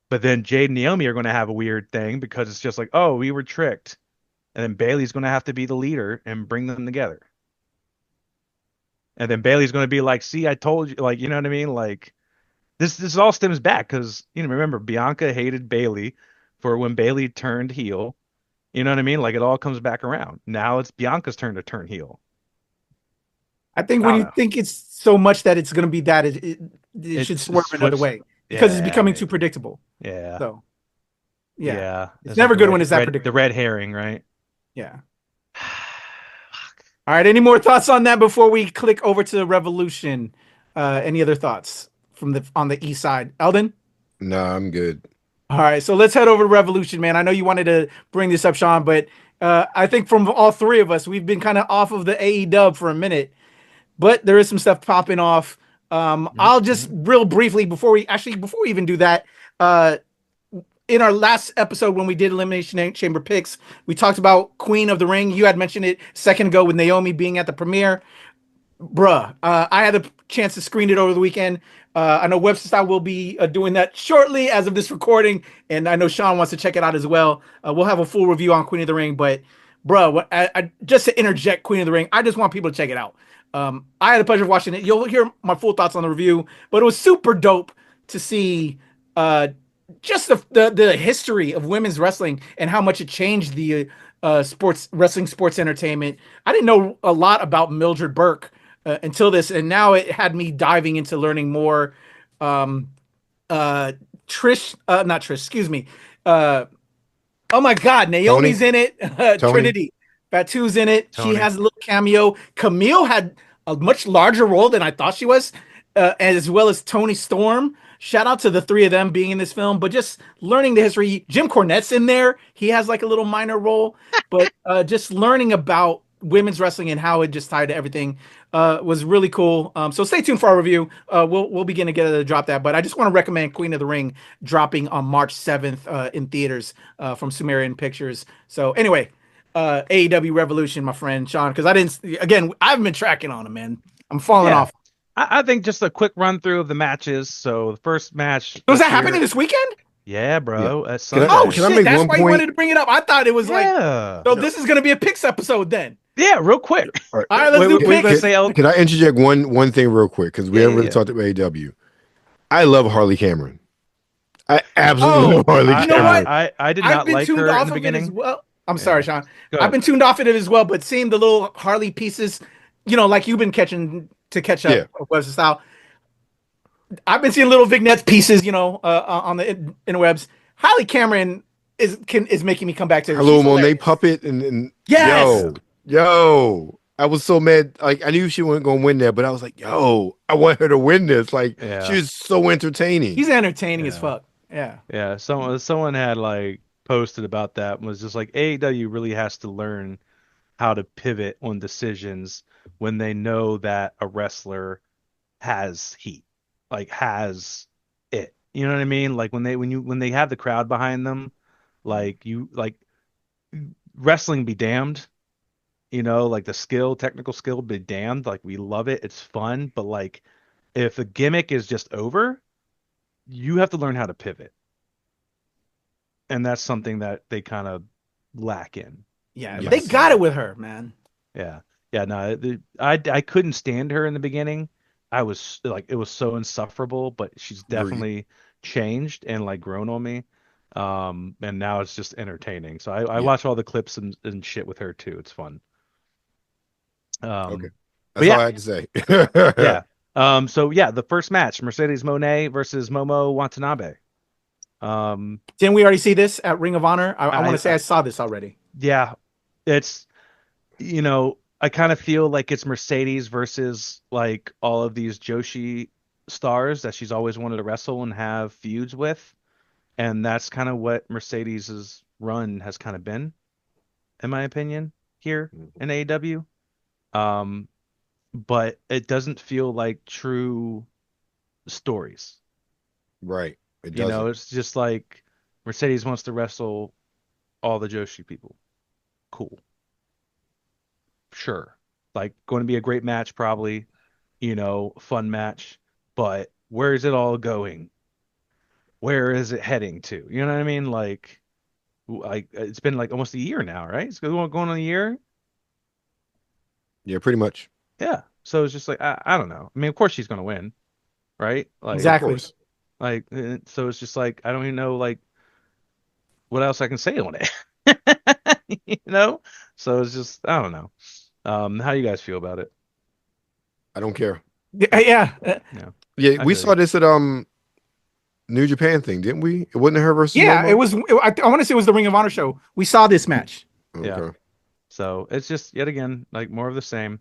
But then Jade and Naomi are going to have a weird thing because it's just like, oh, we were tricked. And then Bailey's going to have to be the leader and bring them together. And then Bailey's going to be like, "See, I told you." Like, you know what I mean? Like this all stems back because remember Bianca hated Bailey for when Bailey turned heel. You know what I mean? Like it all comes back around. Now it's Bianca's turn to turn heel. I think I when don't you know. think it's so much that it's gonna be that, it should It's swerve another switched. way because it's Yeah, becoming too maybe. predictable. Yeah, So yeah, yeah. it's It's like never good when it's that predictable. the red herring, right? Yeah. All right. Any more thoughts on that before we click over to Revolution? Any other thoughts from the on the east side, Eldon? Nah, I'm good. All right, so let's head over to Revolution, man. I know you wanted to bring this up, Sean, but I think from all three of us, we've been kind of off of the AEW for a minute, but there is some stuff popping off. I'll just Mm-hmm. real briefly before we even do that, uh, in our last episode when we did Elimination Chamber picks, we talked about Queen of the Ring. You had mentioned it a second ago with Naomi being at the premiere. Bruh, I had a chance to screen it over the weekend. I know Webster Style will be doing that shortly as of this recording, and I know Sean wants to check it out as well. We'll have a full review on Queen of the Ring, but bruh, just to interject Queen of the Ring, I just want people to check it out. I had the pleasure of watching it. You'll hear my full thoughts on the review, but it was super dope to see uh, just the history of women's wrestling and how much it changed the sports entertainment. I didn't know a lot about Mildred Burke until this, and now it had me diving into learning more. Um, not Trish, excuse me. Uh, oh my God, Tony, Naomi's in it. Tony. Trinity Fatu's in it. She Tony. has a little cameo. Camille had a much larger role than I thought she was, as well as Tony Storm. Shout out to the three of them being in this film, but just learning the history. Jim Cornette's in there. He has like a little minor role, but just learning about women's wrestling and how it just tied to everything was really cool. So stay tuned for our review. We'll begin to get to drop that, but I just want to recommend Queen of the Ring dropping on March 7th in theaters from Sumerian Pictures. So anyway, AEW Revolution, my friend Sean, because I haven't been tracking on him, man. I'm falling Yeah. off. I think just a quick run through of the matches. So the first match Was this that happening year, this weekend? yeah, Yeah. bro, at Can I Oh Sunday. can I shit, make that's one why you point? wanted to bring it up. I thought it was like, Yeah. so this is gonna be a picks episode then. Yeah, real quick. All right. All right, let's do What were you gonna picks. say, El? Can I interject one thing real quick? Because we Yeah, haven't yeah, really yeah. talked about AEW. I love Harley Cameron. I absolutely Oh, love Harley you know what? Cameron. I did I've not been like tuned her in off the of it as beginning. well. I'm sorry, Yeah. Sean. Go I've ahead. been tuned off of it as well, but seeing the little Harley pieces, like you've been catching to catch up Yeah. with style. I've been seeing little vignettes pieces, on the interwebs. Harley Cameron is making me come back to her. Hello She's Monet hilarious. puppet and Yes. Yeah. yo. I was so mad. Like I knew she wasn't gonna win there, but I was like, yo, I want her to win this. Like she Yeah. was so entertaining. He's entertaining as Yeah. fuck. Yeah. Yeah. Someone had like posted about that and was just like AEW really has to learn how to pivot on decisions when they know that a wrestler has heat, like has it. You know what I mean? Like when they have the crowd behind them, like wrestling be damned. Like the technical skill be damned. Like we love it. It's fun, but like if the gimmick is just over, you have to learn how to pivot. And that's something that they kind of lack Yeah, in my they got it opinion. with her, man. Yeah. Yeah, no, I couldn't stand her in the beginning. I was like it was so insufferable, but she's Agreed. definitely changed and like grown on me. And now it's just entertaining. So I Yeah. watch all the clips and shit with her too. It's fun. Okay. But That's all yeah, I had to say. yeah. So yeah, the first match, Mercedes Moné versus Momo Watanabe. Um, Didn't we already see this at Ring of Honor? I want to say I I saw this already. yeah, it's I kind of feel like it's Mercedes versus like all of these Joshi stars that she's always wanted to wrestle and have feuds with. And that's kind of what Mercedes's run has kind of been, in my opinion, here in AEW. Um, but it doesn't feel like true stories. Right. It doesn't. It's just like Mercedes wants to wrestle all the Joshi people. Cool. Sure. Like going to be a great match, probably, fun match. But where is it all going? Where is it heading to? You know what I mean? Like it's been like almost a year now, right? It's going on a year. Yeah, pretty much. Yeah. So it's just like I don't know. I mean, of course she's gonna win, right? Of Exactly. course. So it's just like I don't even know like what else I can say on it. You know? So it's just I don't know. How do you guys feel about it? I don't care. Yeah. Yeah, Yeah, I we feel you. saw this at New Japan thing, didn't we? It wasn't her versus Yeah, it Momo? was. I want to say it was the Ring of Honor show. We saw this match. Yeah. Okay. So it's just yet again like more of the same.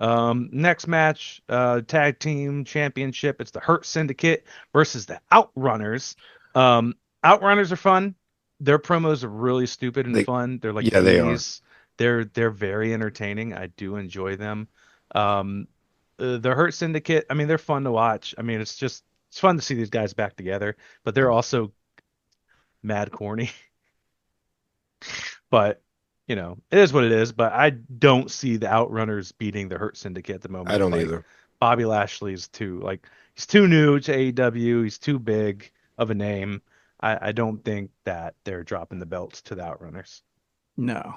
Next match, tag team championship. It's the Hurt Syndicate versus the Outrunners. Um, Outrunners are fun. Their promos are really stupid and They fun. They're like yeah, they are. 80s. They're very entertaining. I do enjoy them. Um, the Hurt Syndicate. I mean, they're fun to watch. I mean, it's fun to see these guys back together, but they're also mad corny. But it is what it is. But I don't see the Outrunners beating the Hurt Syndicate at the I moment. don't Like either. Bobby Lashley's too like he's too new to AEW. He's too big of a name. I don't think that they're dropping the belts to the Outrunners. No,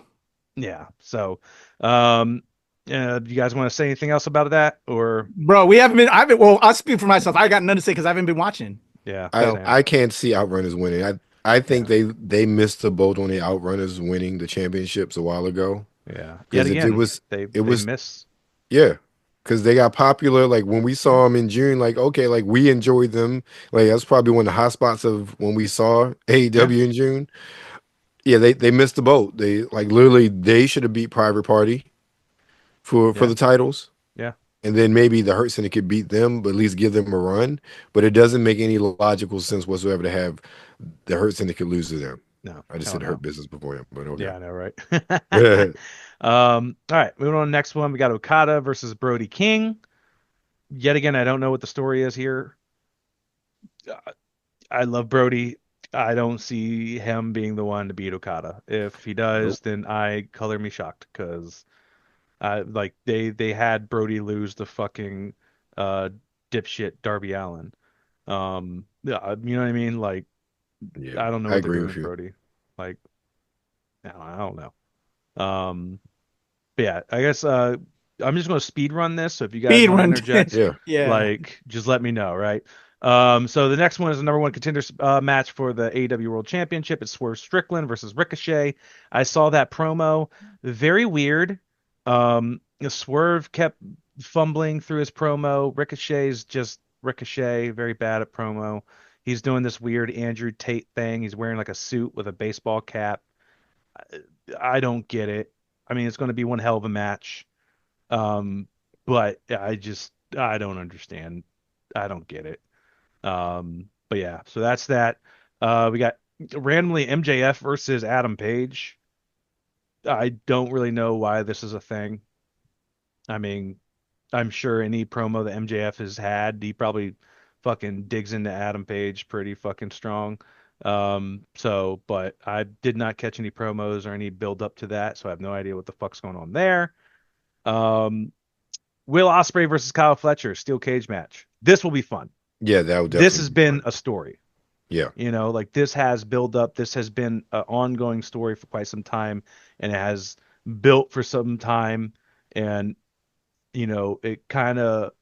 Yeah. So, um, do you guys want to say anything else about that or bro, we haven't been. I haven't. Well, I'll speak for myself. I got nothing to say because I haven't been watching. yeah, I So same. I can't see Outrunners winning. I think Yeah. they missed the boat on the Outrunners winning the championships a while ago. Yeah. Yet Because it again, was it they was miss. yeah. Because they got popular. Like when we saw them in June, like okay, like we enjoyed them. Like that's probably one of the hot spots of when we saw Yeah. AEW in June. Yeah, they missed the boat. They like literally they should have beat Private Party for Yeah. the titles. Yeah. And then maybe the Hurt Syndicate beat them, but at least give them a run. But it doesn't make any logical sense whatsoever to have the Hurt Syndicate lose to them. No. I just Hell said Hurt no. Business before him, but okay. Yeah, I know, right? All right, moving on to the next one. We got Okada versus Brody King. Yet again, I don't know what the story is here. I love Brody. I don't see him being the one to beat Okada. If he does, Nope. then I color me shocked because like they had Brody lose the fucking uh dipshit Darby Allin. Yeah, you know what I mean? Like Yeah, I don't know I what they're agree doing with with you. Brody. Like I don't know. Um, but yeah, I guess I'm just gonna speed run this. So if you guys speed want to run. interject, Yeah. Yeah. like just let me know, right? So the next one is the number one contenders match for the AEW World Championship. It's Swerve Strickland versus Ricochet. I saw that promo. Very weird. Swerve kept fumbling through his promo. Ricochet's just Ricochet, very bad at promo. He's doing this weird Andrew Tate thing. He's wearing like a suit with a baseball cap. I don't get it. I mean, it's going to be one hell of a match. Um, but I don't understand. I don't get it. But yeah, so that's that. We got randomly MJF versus Adam Page. I don't really know why this is a thing. I mean, I'm sure any promo that MJF has had, he probably fucking digs into Adam Page pretty fucking strong. But I did not catch any promos or any build up to that, so I have no idea what the fuck's going on there. Will Ospreay versus Kyle Fletcher, steel cage match. This will be fun. Yeah, that would definitely. This has been a story. Yeah. Like this has build up. This has been an ongoing story for quite some time, and it has built for some time. And it kind of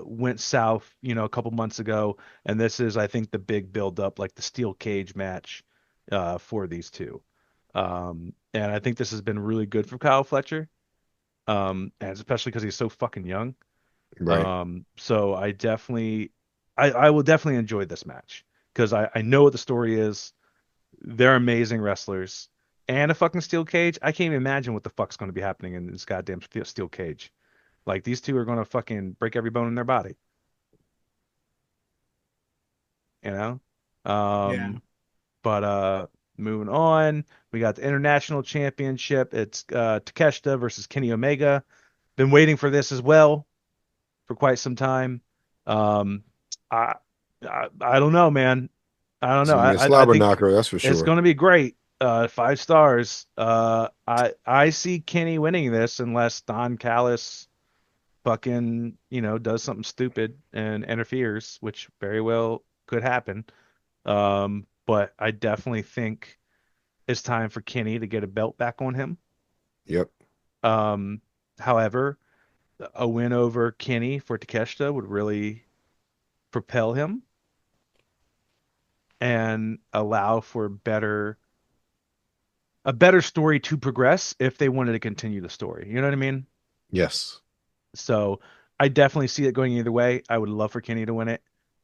went south, a couple months ago, and this is, I think, the big build up, like the steel cage match for these two. And I think this has been really good for Kyle Fletcher, and especially because he's so fucking young. Right. So I will definitely enjoy this match because I know what the story is. They're amazing wrestlers. And a fucking steel cage. I can't even imagine what the fuck's going to be happening in this goddamn steel cage. Like, these two are going to fucking break every bone in their body. Yeah. But moving on, we got the International Championship. It's Takeshita versus Kenny Omega. Been waiting for this as well for quite some time. I don't know, man. I don't It's know. gonna be a I slobber think knocker, that's for it's sure. going to be great. 5 stars. I see Kenny winning this unless Don Callis fucking, does something stupid and interferes, which very well could happen. But I definitely think it's time for Kenny to get a belt back on him. Yep. However, a win over Kenny for Takeshita would really propel him and allow for a better story to progress if they wanted to continue the story. You know what I mean? Yes. So I definitely see it going either way. I would love for Kenny to win it.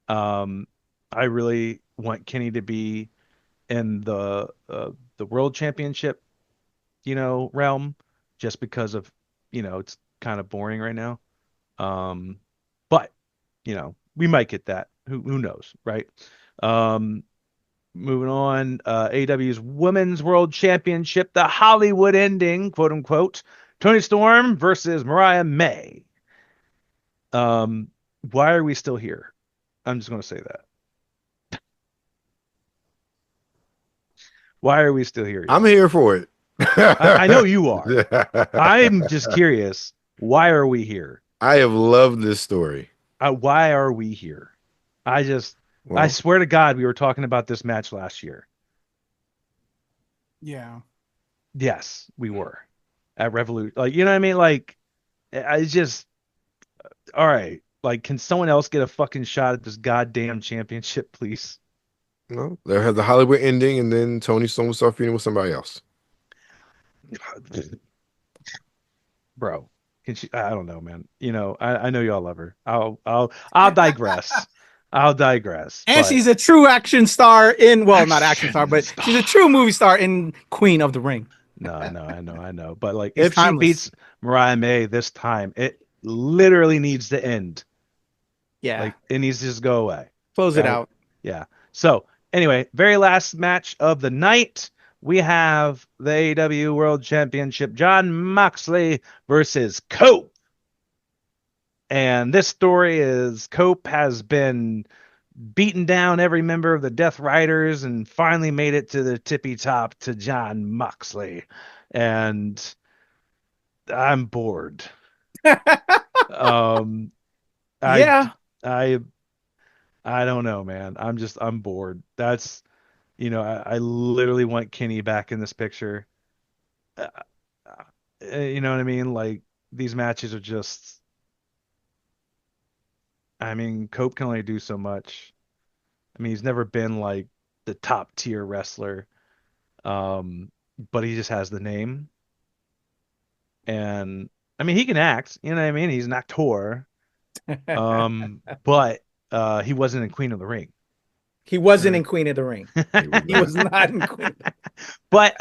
I really want Kenny to be in the world championship, realm, just because of, it's kind of boring right now. But we might get that. Who knows, right? Moving on, AEW's Women's World Championship, the Hollywood ending, quote unquote. Toni Storm versus Mariah May. Why are we still here? I'm just going to say that. Why are we still here? I'm here for it. I know you are. I'm just curious. Why are we here? I have loved this story. Why are we here? I swear to God, we were talking about this match last year. Yeah. Yes, we were at Revolution. Like, you know what I mean? Like, I just, all right. Like, can someone else get a fucking shot at this goddamn championship, please? No, there has the Hollywood ending, and then Toni Storm will start feuding with somebody else. Bro, can she? I don't know, man. I know y'all love her. I'll digress. I'll digress. And she's a true action star not action star, but she's a true movie star in Queen of the Ring. No, I know. But like, It's if timeless. she beats Mariah May this time, it literally needs to end. Yeah. Like, it needs to just go away. Close it out. Yeah. So anyway, very last match of the night, we have the AEW World Championship, Jon Moxley versus Cope. And this story is Cope has been beaten down every member of the Death Riders and finally made it to the tippy top to Jon Moxley. And I'm bored. Yeah. I don't know, man. I'm bored. That's, I literally want Kenny back in this picture. You know what I mean? Like, these matches are just, I mean, Cope can only do so much. I mean, he's never been like the top tier wrestler. But he just has the name. And I mean, he can act, you know what I mean? He's an actor. But he wasn't in Queen of the Ring. He wasn't in Queen of the Ring. He was not in Queen. But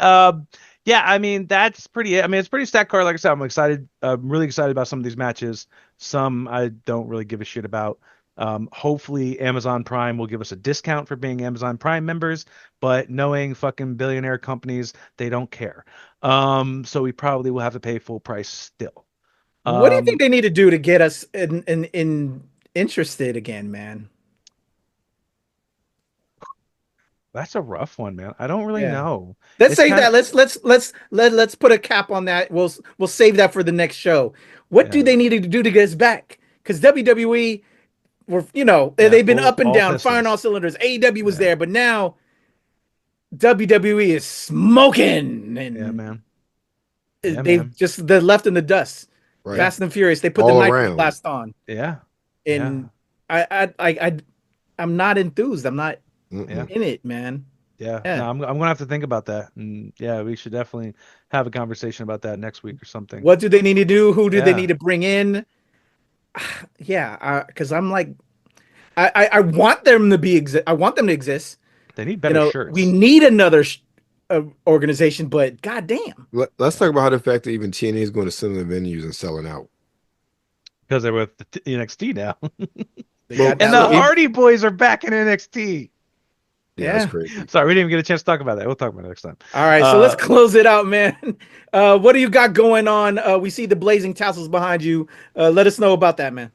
yeah, I mean, that's pretty it. I mean, it's pretty stacked card. Like I said, I'm excited. I'm really excited about some of these matches. Some I don't really give a shit about. Hopefully Amazon Prime will give us a discount for being Amazon Prime members, but knowing fucking billionaire companies, they don't care. So we probably will have to pay full price still. What do you think they need to do to get us in interested again, man. That's a rough one, man. I don't really know. Let's It's save kinda- that. Let's put a cap on that. We'll save that for the next show. What do they need to do to get us back? Because WWE were, they've been up and down, firing all cylinders. AEW was there, but now WWE is smoking. And man. they're left in the dust. Right. Fast and Furious. They put all the around. night blast on. Yeah. And I'm not enthused. I'm not in it, man. Yeah. No, I'm gonna have to think about that. And yeah, we should definitely have a conversation about that next week or something. What do they need to do? Who do they need to bring in? Because I'm like, I want them to I want them to exist. They need better shirts. We need another organization, but goddamn. Let's talk about how the fact that even TNA is going to similar venues and selling out. Because they're with the NXT now. And the Hardy Boys are back in NXT. Yeah, that's crazy. Sorry, we didn't even get a chance to talk about that. We'll talk about it next time. All right, so let's close it out, man. What do you got going on? We see the blazing tassels behind you. Let us know about that, man.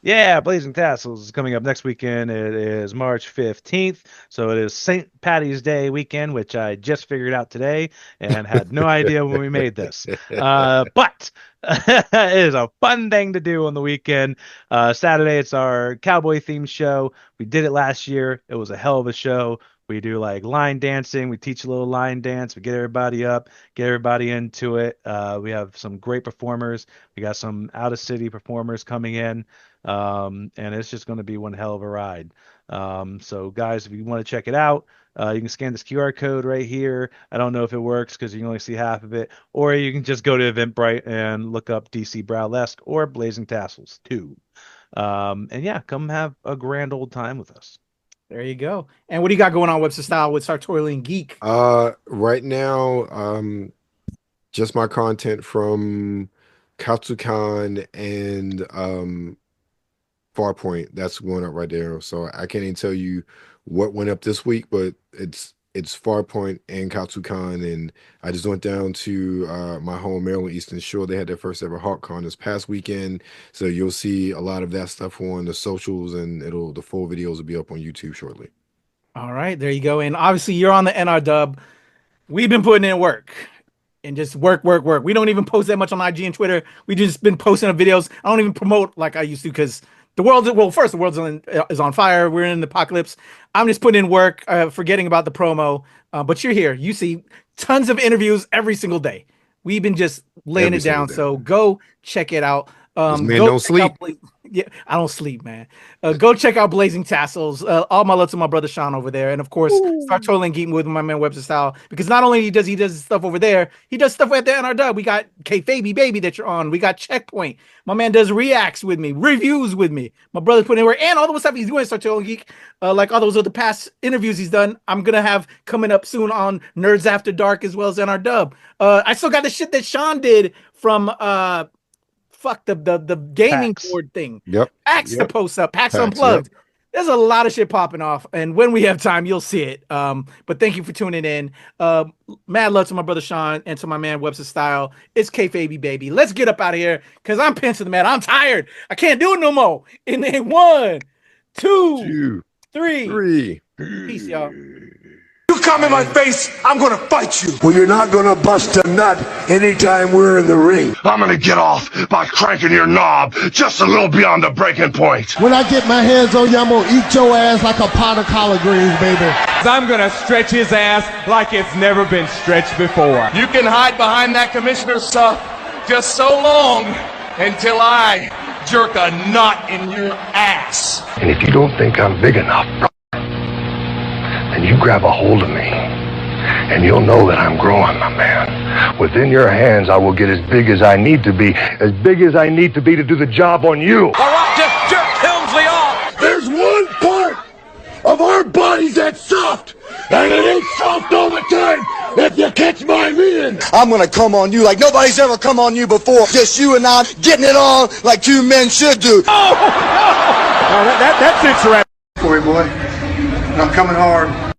Yeah, Blazing Tassels is coming up next weekend. It is March 15th. So it is St. Patty's Day weekend, which I just figured out today and had no idea when we made this. But it is a fun thing to do on the weekend. Saturday, it's our cowboy themed show. We did it last year. It was a hell of a show. We do like line dancing. We teach a little line dance. We get everybody up, get everybody into it. We have some great performers. We got some out of city performers coming in. And it's just going to be one hell of a ride. So guys, if you want to check it out, you can scan this QR code right here. I don't know if it works because you can only see half of it, or you can just go to Eventbrite and look up DC Browlesque or Blazing Tassels 2. And yeah, come have a grand old time with us. There you go. And what do you got going on, Webster Style, with Sartorial Geek? Right now, just my content from Katsucon and Farpoint. That's going up right there. So I can't even tell you what went up this week, but it's Farpoint and Katsucon. And I just went down to my home, Maryland Eastern Shore. They had their first ever HawkCon this past weekend. So you'll see a lot of that stuff on the socials, and the full videos will be up on YouTube shortly. All right, there you go. And obviously you're on the NRW. We've been putting in work. And just work. We don't even post that much on IG and Twitter. We just been posting the videos. I don't even promote like I used to because the world is on fire. We're in the apocalypse. I'm just putting in work, forgetting about the promo. But you're here. You see tons of interviews every single day. We've been just laying it down. So go check it out. Man, don't sleep. Yeah, I don't sleep, man. Go check out Blazing Tassels. All my love to my brother Sean over there, and of course, start trolling Geek with my man Webster Style, because not only does he stuff over there, he does stuff at the NRW. We got KayFabeyBaby that you're on. We got Checkpoint. My man does reacts with me, reviews with me. My brother put in work, and all the stuff he's doing. Start trolling Geek, like all those other past interviews he's done. I'm gonna have coming up soon on Nerds After Dark as well as NRW. I still got the shit that Sean did from the gaming board thing. Yep. PAX to post up. PAX Unplugged. Yep. There's a lot of shit popping off, and when we have time, you'll see it. But thank you for tuning in. Mad love to my brother Sean and to my man Webster Style. It's KayFabeyBaby. Let's get up out of here because I'm pinching the man. I'm tired. I can't do it no more. In 1, 2, 3. Peace, y'all. You come in my face, I'm gonna fight you. Well, you're not gonna bust a nut anytime we're in the ring. I'm gonna get off by cranking your knob just a little beyond the breaking point. When I get my hands on you, I'm gonna eat your ass like a pot of collard greens, baby. I'm gonna stretch his ass like it's never been stretched before. You can hide behind that commissioner stuff just so long until I jerk a knot in your ass. And if you don't think I'm big enough, and you grab a hold of me, and you'll know that I'm growing, my man. Within your hands, I will get as big as I need to be to do the job on you. All right, just jerk Helmsley off. There's one part of our bodies that's soft, and it ain't soft all the time, if you catch my meaning. I'm gonna come on you like nobody's ever come on you before. Just you and I getting it on like two men should do. Oh, no! That's it, right. Corey boy, I'm coming hard.